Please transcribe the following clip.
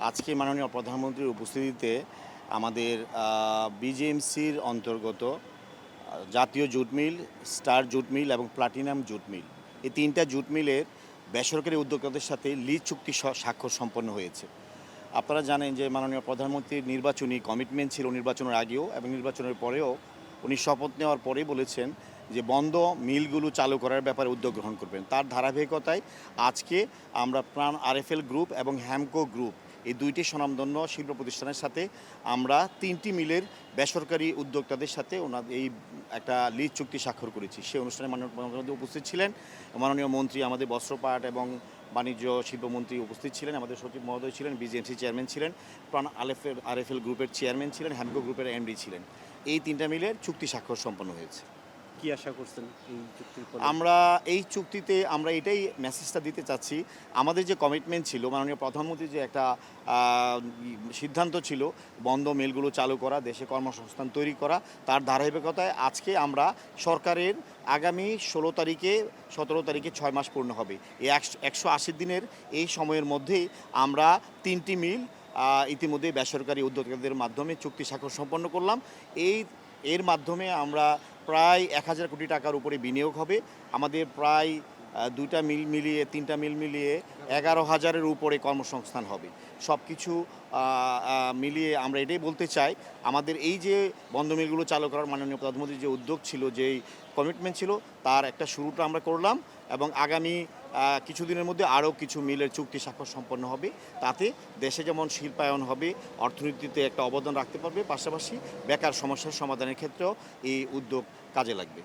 আজকে মাননীয় প্রধানমন্ত্রীর উপস্থিতিতে আমাদের বিজেএমসির অন্তর্গত জাতীয় jute mill, star jute mill এবং প্লাটিনাম জুট মিল, এই তিনটা জুট মিলের বেসরকারি উদ্যোক্তাদের সাথে লিজ চুক্তি স্বাক্ষর সম্পন্ন হয়েছে। আপনারা জানেন যে মাননীয় প্রধানমন্ত্রীর নির্বাচনী কমিটমেন্ট ছিল নির্বাচনের আগেও এবং নির্বাচনের পরেও। উনি শপথ নেওয়ার পরেই বলেছেন যে বন্ধ মিলগুলো চালু করার ব্যাপারে উদ্যোগ গ্রহণ করবেন। তার ধারাবাহিকতায় আজকে আমরা প্রাণ আরএফএল গ্রুপ এবং হ্যামকো গ্রুপ, এই দুইটি স্বনামধন্য শিল্প প্রতিষ্ঠানের সাথে আমরা তিনটি মিলের বেসরকারি উদ্যোক্তাদের সাথে এই একটা লিজ চুক্তি স্বাক্ষর করেছি। সেই অনুষ্ঠানে মাননীয় প্রধানমন্ত্রী উপস্থিত ছিলেন, মাননীয় মন্ত্রী আমাদের বস্ত্রপাট এবং বাণিজ্য শিল্পমন্ত্রী উপস্থিত ছিলেন, আমাদের সচিব মহোদয় ছিলেন, বিজেএমসি চেয়ারম্যান ছিলেন, প্রাণ আরএফএল গ্রুপের চেয়ারম্যান ছিলেন, হ্যামকো গ্রুপের এমডি ছিলেন। এই তিনটা মিলের চুক্তি স্বাক্ষর সম্পন্ন হয়েছে। কি আশা করছেন এই চুক্তির ফলে? আমরা এই চুক্তিতে আমরা এটাই মেসেজটা দিতে চাচ্ছি, আমাদের যে কমিটমেন্ট ছিল, মাননীয় প্রধানমন্ত্রীর যে একটা সিদ্ধান্ত ছিল বন্ধ মিলগুলো চালু করা, দেশে কর্মসংস্থান তৈরি করা, তার ধারাবাহিকতায় আজকে আমরা সরকারের আগামী 16 তারিখে 17 তারিখে 6 মাস পূর্ণ হবে। এই 180 দিনের এই সময়ের মধ্যেই আমরা তিনটি মিল ইতিমধ্যে বেসরকারি উদ্যোক্তাদের মাধ্যমে চুক্তি স্বাক্ষর সম্পন্ন করলাম। এর মাধ্যমে আমরা প্রায় 1000 কোটি টাকার উপরে বিনিয়োগ হবে। আমাদের প্রায় দুইটা মিল মিলিয়ে, তিনটা মিল মিলিয়ে 11,000-এর উপরে কর্মসংস্থান হবে। সব কিছু মিলিয়ে আমরা এটাই বলতে চাই, আমাদের এই যে বন্ধ মিলগুলো চালু করার মাননীয় প্রধানমন্ত্রীর যে উদ্যোগ ছিল, যেই কমিটমেন্ট ছিল, তার একটা শুরুটা আমরা করলাম এবং আগামী কিছুদিনের মধ্যে আরও কিছু মিলের চুক্তি স্বাক্ষর সম্পন্ন হবে। তাতে দেশে যেমন শিল্পায়ন হবে, অর্থনীতিতে একটা অবদান রাখতে পারবে, পাশাপাশি বেকার সমস্যার সমাধানের ক্ষেত্রেও এই উদ্যোগ কাজে লাগবে।